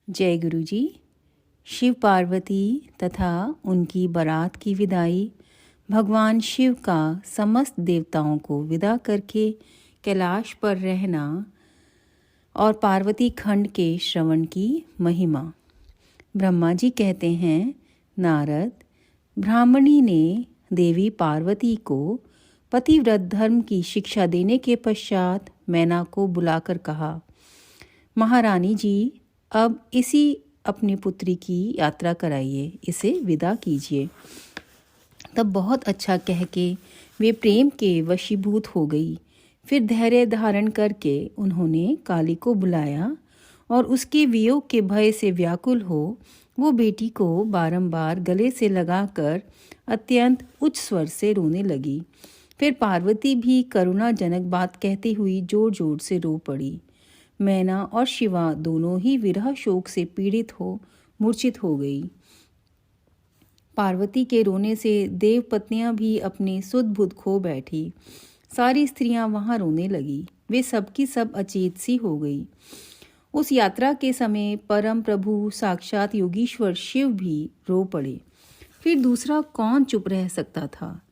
जय गुरु जी। शिव पार्वती तथा उनकी बारात की विदाई भगवान शिव का समस्त देवताओं को विदा करके कैलाश पर रहना और पार्वती खंड के श्रवण की महिमा। ब्रह्मा जी कहते हैं, नारद, ब्राह्मणी ने देवी पार्वती को पतिव्रत धर्म की शिक्षा देने के पश्चात मैना को बुलाकर कहा, महारानी जी, अब इसी अपनी पुत्री की यात्रा कराइए, इसे विदा कीजिए। तब बहुत अच्छा कह के वे प्रेम के वशीभूत हो गई। फिर धैर्य धारण करके उन्होंने काली को बुलाया और उसके वियोग के भय से व्याकुल हो वो बेटी को बारंबार गले से लगाकर अत्यंत उच्च स्वर से रोने लगी। फिर पार्वती भी करुणाजनक बात कहती हुई जोर जोर से रो पड़ी। मैना और शिवा दोनों ही विरह शोक से पीड़ित हो मूर्छित हो गई। पार्वती के रोने से देव पत्नियां भी अपनी सुध बुध खो बैठी। सारी स्त्रियां वहां रोने लगी। वे सबकी सब अचेत सी हो गई। उस यात्रा के समय परम प्रभु साक्षात योगीश्वर शिव भी रो पड़े। फिर दूसरा कौन चुप रह सकता था।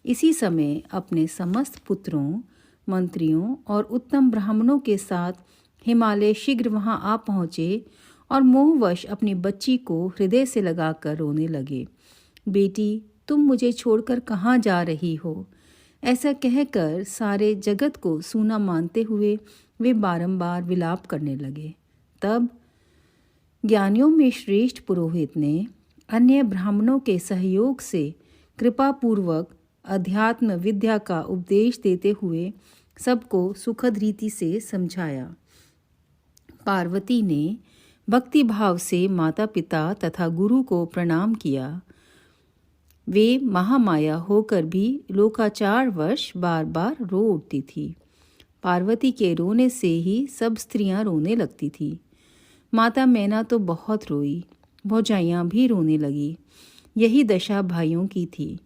इसी समय अपने समस्त पुत्रों, मंत्रियों और उत्तम ब्राह्मणों के साथ हिमालय शीघ्र वहां आ पहुंचे और मोहवश अपनी बच्ची को हृदय से लगाकर रोने लगे। बेटी, तुम मुझे छोड़कर कहाँ जा रही हो? ऐसा कहकर सारे जगत को सूना मानते हुए वे बारंबार विलाप करने लगे। तब ज्ञानियों में श्रेष्ठ पुरोहित ने अन्य ब्राह्मणों के सहयोग से कृपापूर्वक अध्यात्म विद्या का उपदेश देते हुए सबको सुखद रीति से समझाया। पार्वती ने भक्ति भाव से माता पिता तथा गुरु को प्रणाम किया। वे महामाया होकर भी लोकाचारवश बार बार रो उठती थी। पार्वती के रोने से ही सब स्त्रियां रोने लगती थी। माता मैना तो बहुत रोई, भौजाइयां भी रोने लगी। यही दशा भाइयों की थी।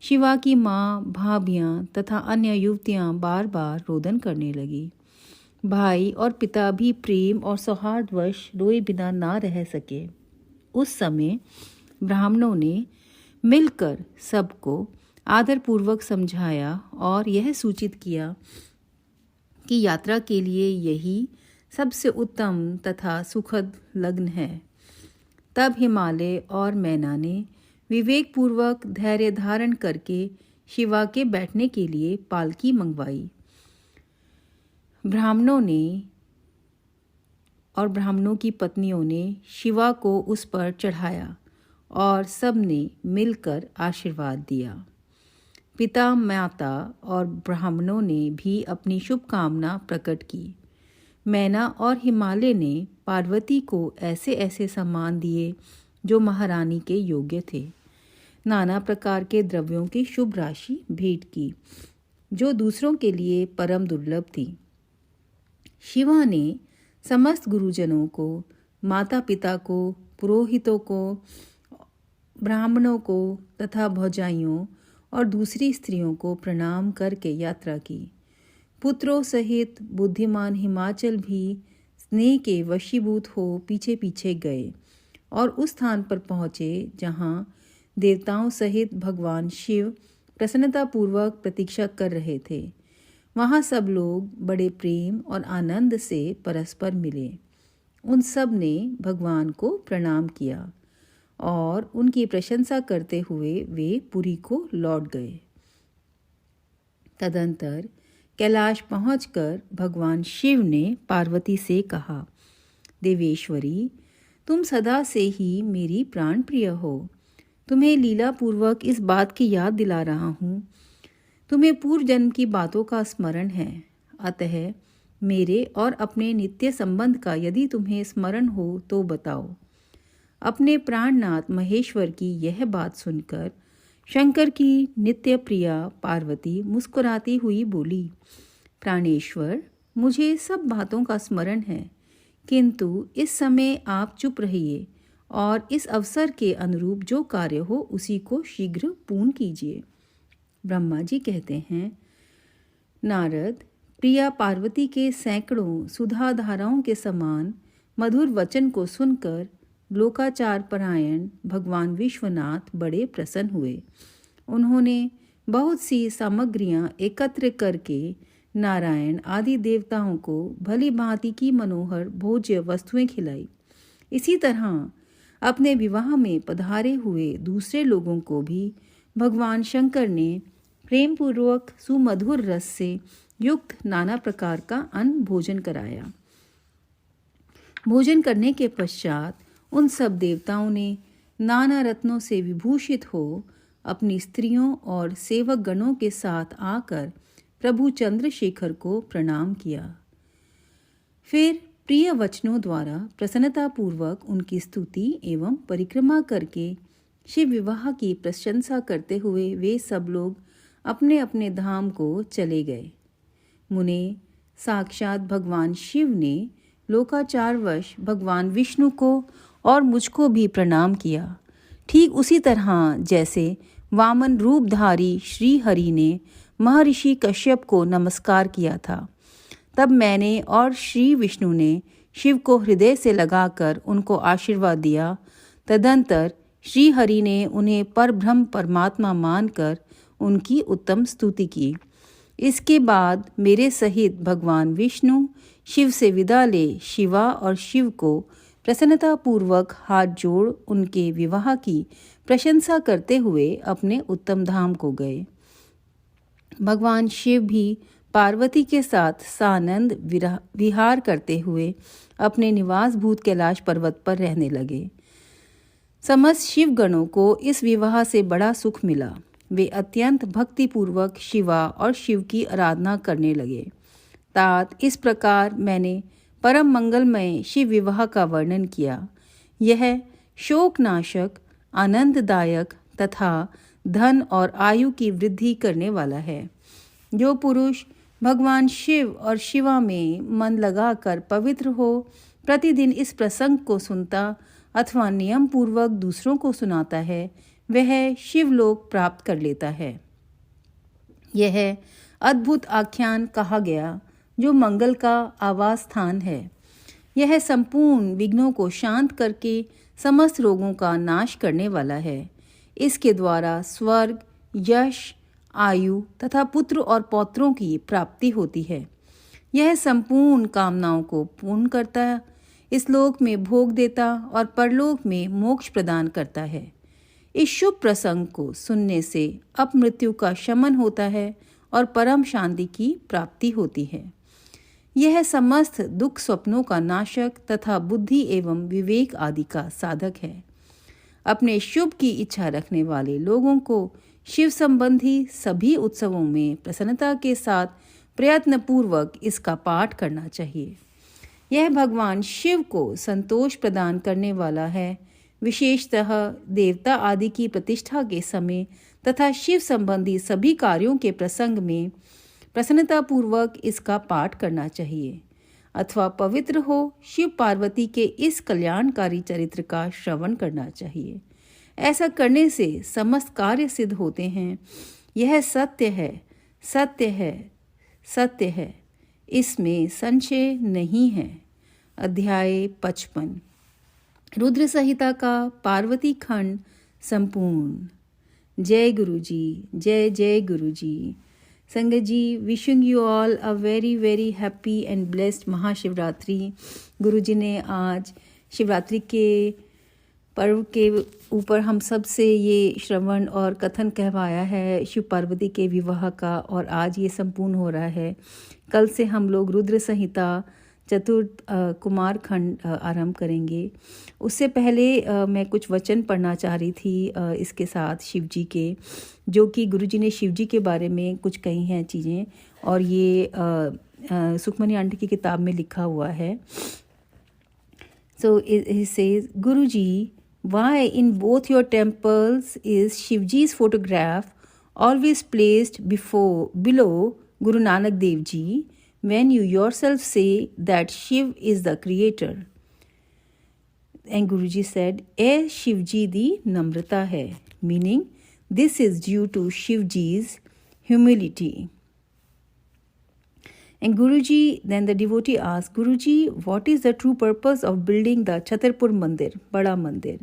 शिवा की माँ, भाभियां तथा अन्य युवतियां बार बार रोदन करने लगी। भाई और पिता भी प्रेम और सौहार्दवश रोए बिना ना रह सके। उस समय ब्राह्मणों ने मिलकर सबको आदरपूर्वक समझाया और यह सूचित किया कि यात्रा के लिए यही सबसे उत्तम तथा सुखद लग्न है। तब हिमालय और मैना ने विवेकपूर्वक धैर्य धारण करके शिवा के बैठने के लिए पालकी मंगवाई। ब्राह्मणों की पत्नियों ने शिवा को उस पर चढ़ाया और सब ने मिलकर आशीर्वाद दिया। पिता, माता और ब्राह्मणों ने भी अपनी शुभकामना प्रकट की। मैना और हिमालय ने पार्वती को ऐसे ऐसे सम्मान दिए जो महारानी के योग्य थे। नाना प्रकार के द्रव्यों की शुभ राशि भेंट की जो दूसरों के लिए परम दुर्लभ थी। शिवा ने समस्त गुरुजनों को, माता पिता को, पुरोहितों को, ब्राह्मणों को तथा भौजाइयों और दूसरी स्त्रियों को प्रणाम करके यात्रा की। पुत्रों सहित बुद्धिमान हिमाचल भी स्नेह के वशीभूत हो पीछे पीछे गए और उस स्थान पर पहुँचे जहाँ देवताओं सहित भगवान शिव प्रसन्नतापूर्वक प्रतीक्षा कर रहे थे। वहाँ सब लोग बड़े प्रेम और आनंद से परस्पर मिले। उन सब ने भगवान को प्रणाम किया और उनकी प्रशंसा करते हुए वे पुरी को लौट गए। तदंतर कैलाश पहुंचकर भगवान शिव ने पार्वती से कहा, देवेश्वरी, तुम सदा से ही मेरी प्राण प्रिय हो। तुम्हें लीलापूर्वक इस बात की याद दिला रहा हूँ। तुम्हें पूर्व जन्म की बातों का स्मरण है। अतः मेरे और अपने नित्य संबंध का यदि तुम्हें स्मरण हो तो बताओ। अपने प्राणनाथ महेश्वर की यह बात सुनकर शंकर की नित्य प्रिया पार्वती मुस्कुराती हुई बोली, प्राणेश्वर, मुझे सब बातों का स्मरण है, किंतु इस समय आप चुप रहिए और इस अवसर के अनुरूप जो कार्य हो उसी को शीघ्र पूर्ण कीजिए। ब्रह्मा जी कहते हैं, नारद, प्रिया पार्वती के सैकड़ों सुधा धाराओं के समान मधुर वचन को सुनकर लोकाचार परायण भगवान विश्वनाथ बड़े प्रसन्न हुए। उन्होंने बहुत सी सामग्रियां एकत्र करके नारायण आदि देवताओं को भली भांति की मनोहर भोज्य वस्तुएं खिलाई। इसी तरह अपने विवाह में पधारे हुए दूसरे लोगों को भी भगवान शंकर ने प्रेम पूर्वक सुमधुर रस से युक्त नाना प्रकार का अन्न भोजन कराया। भोजन करने के पश्चात उन सब देवताओं ने नाना रत्नों से विभूषित हो अपनी स्त्रियों और सेवक गणों के साथ आकर प्रभु चंद्रशेखर को प्रणाम किया। फिर प्रिय वचनों द्वारा प्रसन्नतापूर्वक उनकी स्तुति एवं परिक्रमा करके शिव विवाह की प्रशंसा करते हुए वे सब लोग अपने अपने धाम को चले गए। मुने साक्षात भगवान शिव ने लोकाचारवश भगवान विष्णु को और मुझको भी प्रणाम किया, ठीक उसी तरह जैसे वामन रूपधारी श्री हरि ने महर्षि कश्यप को नमस्कार किया था। तब मैंने और श्री विष्णु ने शिव को हृदय से लगाकर उनको आशीर्वाद दिया। तदंतर श्री हरि ने उन्हें परब्रह्म परमात्मा मानकर उनकी उत्तम स्तुति की। इसके बाद मेरे सहित भगवान विष्णु शिव से विदा ले शिवा और शिव को प्रसन्नतापूर्वक हाथ जोड़ उनके विवाह की प्रशंसा करते हुए अपने उत्तम धाम को गए। भगवान शिव भी पार्वती के साथ सानंद विहार करते हुए अपने निवास भूत कैलाश पर्वत पर रहने लगे। समस्त शिवगणों को इस विवाह से बड़ा सुख मिला। वे अत्यंत भक्तिपूर्वक शिवा और शिव की आराधना करने लगे। तात इस प्रकार मैंने परम मंगलमय शिव विवाह का वर्णन किया। यह शोकनाशक, आनंददायक तथा धन और आयु की वृद्धि करने वाला है। जो पुरुष भगवान शिव और शिवा में मन लगाकर पवित्र हो, प्रतिदिन इस प्रसंग को सुनता अथवा नियम पूर्वक दूसरों को सुनाता है, वह शिवलोक प्राप्त कर लेता है। यह अद्भुत आख्यान कहा गया जो मंगल का आवास स्थान है। यह संपूर्ण विघ्नों को शांत करके समस्त रोगों का नाश करने वाला है। इसके द्वारा स्वर्ग, यश, आयु तथा पुत्र और पौत्रों की प्राप्ति होती है। यह संपूर्ण कामनाओं को पूर्ण करता है, इस लोक में भोग देता और परलोक में मोक्ष प्रदान करता है। इस शुभ प्रसंग को सुनने से अपमृत्यु का शमन होता है और परम शांति की प्राप्ति होती है। यह समस्त दुख स्वप्नों का नाशक तथा बुद्धि एवं विवेक आदि का साधक है। अपने शुभ की इच्छा रखने वाले लोगों को शिव संबंधी सभी उत्सवों में प्रसन्नता के साथ प्रयत्न पूर्वक इसका पाठ करना चाहिए। यह भगवान शिव को संतोष प्रदान करने वाला है। विशेषतः देवता आदि की प्रतिष्ठा के समय तथा शिव संबंधी सभी कार्यों के प्रसंग में प्रसन्नतापूर्वक इसका पाठ करना चाहिए। अथवा पवित्र हो शिव पार्वती के इस कल्याणकारी चरित्र का श्रवण करना चाहिए। ऐसा करने से समस्त कार्य सिद्ध होते हैं। यह सत्य है, सत्य है, सत्य है, इसमें संशय नहीं है। अध्याय 55 रुद्र संहिता का पार्वती खंड संपूर्ण। जय गुरु जी, जय जय Guru ji. Sangat ji, wishing you all a very very happy and blessed Mahashivratri. Guru ji ने आज शिवरात्रि के पर्व के ऊपर हम सब से ये श्रवण और कथन कहवाया है शिव पार्वती के विवाह का, और आज ये संपूर्ण हो रहा है। कल से हम लोग रुद्र संहिता चतुर्थ कुमार खंड आरंभ करेंगे। उससे पहले मैं कुछ वचन पढ़ना चाह रही थी इसके साथ शिव जी के, जो कि गुरु जी ने शिव जी के बारे में कुछ कही हैं चीज़ें, और ये सुखमनी आंटी की किताब में लिखा हुआ है। सो he says, Guru ji, why in both your temples is Shivji's photograph always placed below Guru Nanak Dev Ji, when you yourself say that Shiv is the creator? And Guruji said, "A Shivji di namrata hai," meaning this is due to Shivji's humility. And Guruji, then the devotee asked, Guruji, what is the true purpose of building the Chhatarpur Mandir, Bada Mandir?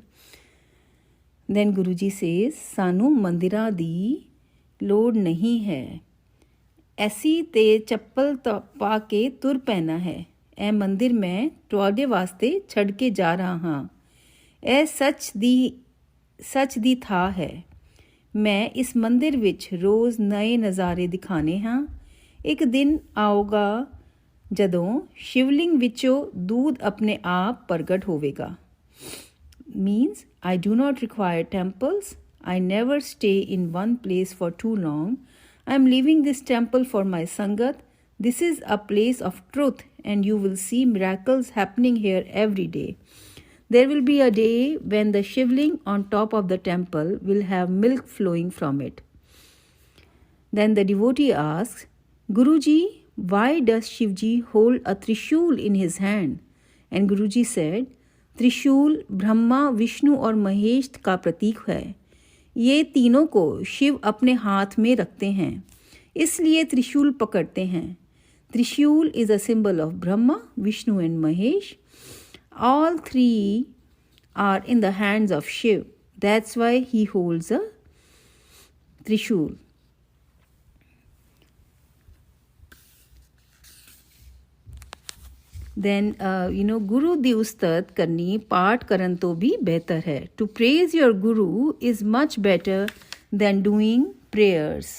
Then Guruji says, Sanu mandira di ਲੋੜ ਨਹੀਂ ਹੈ, ਐਸੀ ਤੇ ਚੱਪਲ ਪਾ ਕੇ ਤੁਰ ਪੈਣਾ ਹੈ। ਇਹ ਮੰਦਿਰ ਮੈਂ ਤੁਹਾਡੇ ਵਾਸਤੇ ਛੱਡ ਕੇ ਜਾ ਰਹਾ ਹਾਂ। ਇਹ ਸੱਚ ਦੀ ਥਾਂ ਹੈ। ਮੈਂ ਇਸ ਮੰਦਿਰ ਵਿੱਚ ਰੋਜ਼ ਨਵੇਂ ਨਜ਼ਾਰੇ ਦਿਖਾਣੇ ਹਾਂ। ਇੱਕ ਦਿਨ ਆਊਗਾ ਜਦੋਂ ਸ਼ਿਵਲਿੰਗ ਵਿੱਚੋਂ ਦੁੱਧ ਆਪਣੇ ਆਪ ਪ੍ਰਗਟ ਹੋਵੇਗਾ। Means I do not require temples. I never stay in one place for too long. I am leaving this temple for my Sangat. This is a place of truth, and you will see miracles happening here every day. There will be a day when the shivling on top of the temple will have milk flowing from it. Then the devotee asks, Guruji, why does Shivji hold a Trishul in his hand? And Guruji said, त्रिशूल ब्रह्मा, विष्णु और महेश का प्रतीक है। ये तीनों को शिव अपने हाथ में रखते हैं, इसलिए त्रिशूल पकड़ते हैं। Trishul is a symbol of Brahma, Vishnu and Mahesh. All three are in the hands of Shiva, that's why he holds a trishul. then guru ਦੀ ਉਸਤਤ ਕਰਨੀ ਪਾਠ ਕਰਨ ਤੋਂ ਵੀ ਬਿਹਤਰ ਹੈ। To praise your guru is much better than doing prayers.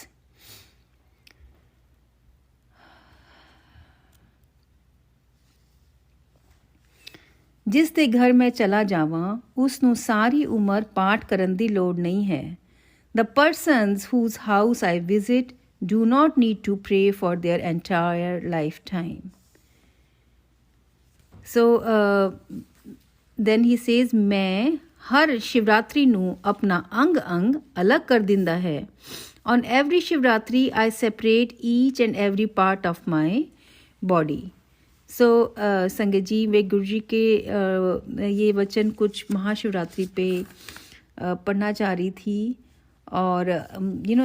ਜਿਸ ਦੇ ਘਰ ਮੈਂ ਚਲਾ ਜਾਵਾਂ ਉਸ ਨੂੰ ਸਾਰੀ ਉਮਰ ਪਾਠ ਕਰਨ ਦੀ ਲੋੜ ਨਹੀਂ ਹੈ। The persons whose house I visit do not need to pray for their entire lifetime. So then he says, मैं हर शिवरात्रि ਨੂੰ ਆਪਣਾ ਅੰਗ ਅਲੱਗ ਕਰ ਦਿੰਦਾ ਹੈ। On every Shivratri, I separate each and every part of my body. So संगत जी, वे गुरु जी के ये वचन कुछ महाशिवरात्रि पे पढ़ना चाह रही थी। और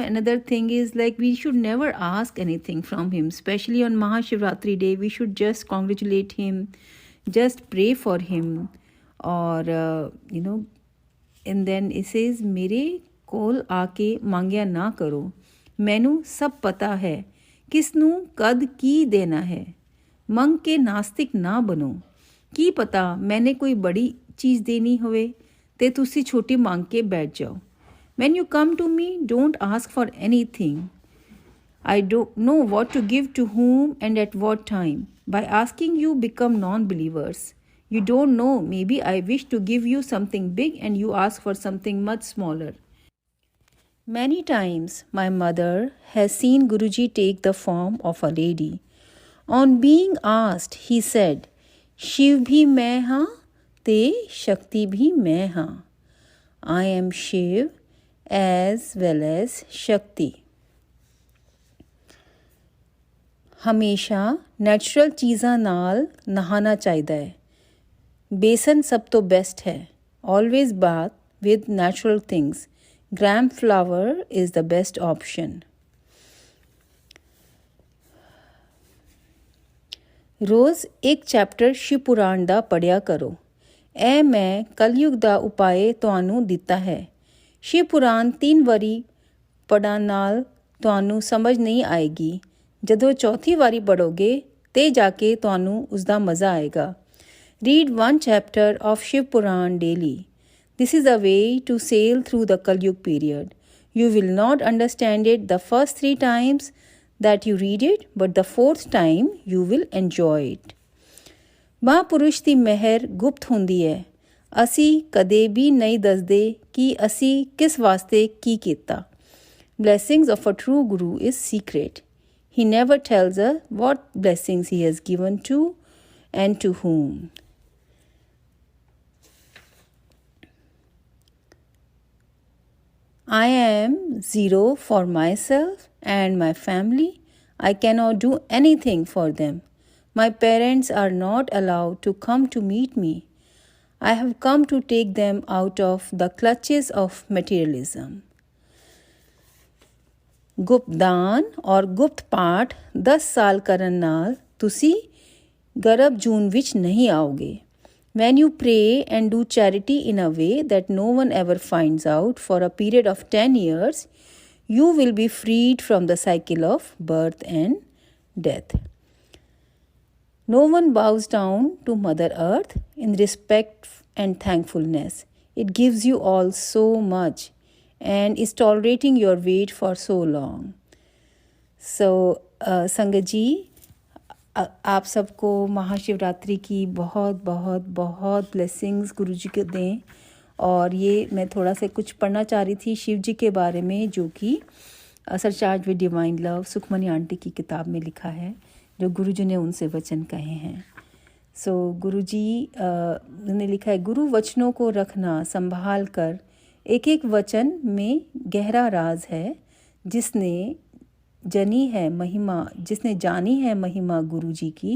another thing is like we should never ask anything from him, especially on Mahashivratri day. We should just congratulate him, just pray for him, or and then it says, मेरे कोल आके मांगिया ना करो, मैनू सब पता है किसनू कद की देना है। मंग के नास्तिक ना बनो, की पता मैंने कोई बड़ी चीज़ देनी होवे ते तुसी छोटी मांग के बैठ जाओ। When you come to me, don't ask for anything. I don't know what to give to whom and at what time. By asking, you become non-believers. You don't know. Maybe I wish to give you something big and you ask for something much smaller. Many times, my mother has seen Guruji take the form of a lady. On being asked, he said, Shiv bhi main haan, te Shakti bhi main haan. I am Shiv as well as Shakti. ਹਮੇਸ਼ਾ natural ਚੀਜ਼ਾਂ ਨਾਲ ਨਹਾਣਾ ਚਾਹੀਦਾ ਹੈ। ਬੇਸਨ ਸਭ ਤੋਂ best ਹੈ। Always bath with natural things. Gram flour is the best option. ਰੋਜ਼ ਇੱਕ ਚੈਪਟਰ ਸ਼ਿਵ ਪੁਰਾਣ ਦਾ ਪੜ੍ਹਿਆ ਕਰੋ। ਇਹ ਮੈਂ ਕਲਯੁਗ ਦਾ ਉਪਾਏ ਤੁਹਾਨੂੰ ਦਿੱਤਾ ਹੈ। ਸ਼ਿਵ ਪੁਰਾਣ 3 ਵਾਰੀ ਪੜ੍ਹਨ ਨਾਲ ਤੁਹਾਨੂੰ ਸਮਝ ਨਹੀਂ ਆਏਗੀ। ਜਦੋਂ ਚੌਥੀ ਵਾਰੀ ਪੜ੍ਹੋਗੇ ਤੇ ਜਾ ਕੇ ਤੁਹਾਨੂੰ ਉਸ ਦਾ ਮਜ਼ਾ ਆਏਗਾ। Read 1 chapter of Shiv Puran daily. This is a way to sail through the Kalyug period. You will not understand it the first 3 times that you read it, but the 4th time you will enjoy it. ਮਹਾਂਪੁਰਸ਼ ਦੀ ਮਿਹਰ ਗੁਪਤ ਹੁੰਦੀ ਹੈ। ਅਸੀਂ ਕਦੇ ਵੀ ਨਹੀਂ ਦੱਸਦੇ ਕਿ ਅਸੀਂ ਕਿਸ ਵਾਸਤੇ ਕੀ ਕੀਤਾ। Blessings of a true guru is secret. He never tells us what blessings he has given to and to whom. I am zero for myself and my family. I cannot do anything for them. My parents are not allowed to come to meet me. I have come to take them out of the clutches of materialism. ਗੁਪਤ ਦਾਨ ਔਰ ਗੁਪਤ ਪਾਠ 10 ਸਾਲ ਕਰਨ ਨਾਲ ਤੁਸੀਂ ਗਰਭ ਜੂਨ ਵਿੱਚ ਨਹੀਂ ਆਓਗੇ। When you pray and do charity in a way that no one ever finds out for a period of 10 years, you will be freed from the cycle of birth and death. No one bows down to Mother Earth in respect and thankfulness. It gives you all so much and is tolerating your weight for so long. So, संगत जी, आप सबको महाशिवरात्रि की बहुत बहुत बहुत blessings गुरु जी के दें। और ये मैं थोड़ा सा कुछ पढ़ना चाह रही थी शिव जी के बारे में, जो कि surcharge with divine love Sukhmani aunty की किताब में लिखा है, जो गुरु जी ने उनसे वचन कहे हैं। सो गुरु जी ने लिखा है, गुरु वचनों को रखना संभाल कर, एक एक वचन में गहरा राज है। जिसने जानी है महिमा गुरु जी की,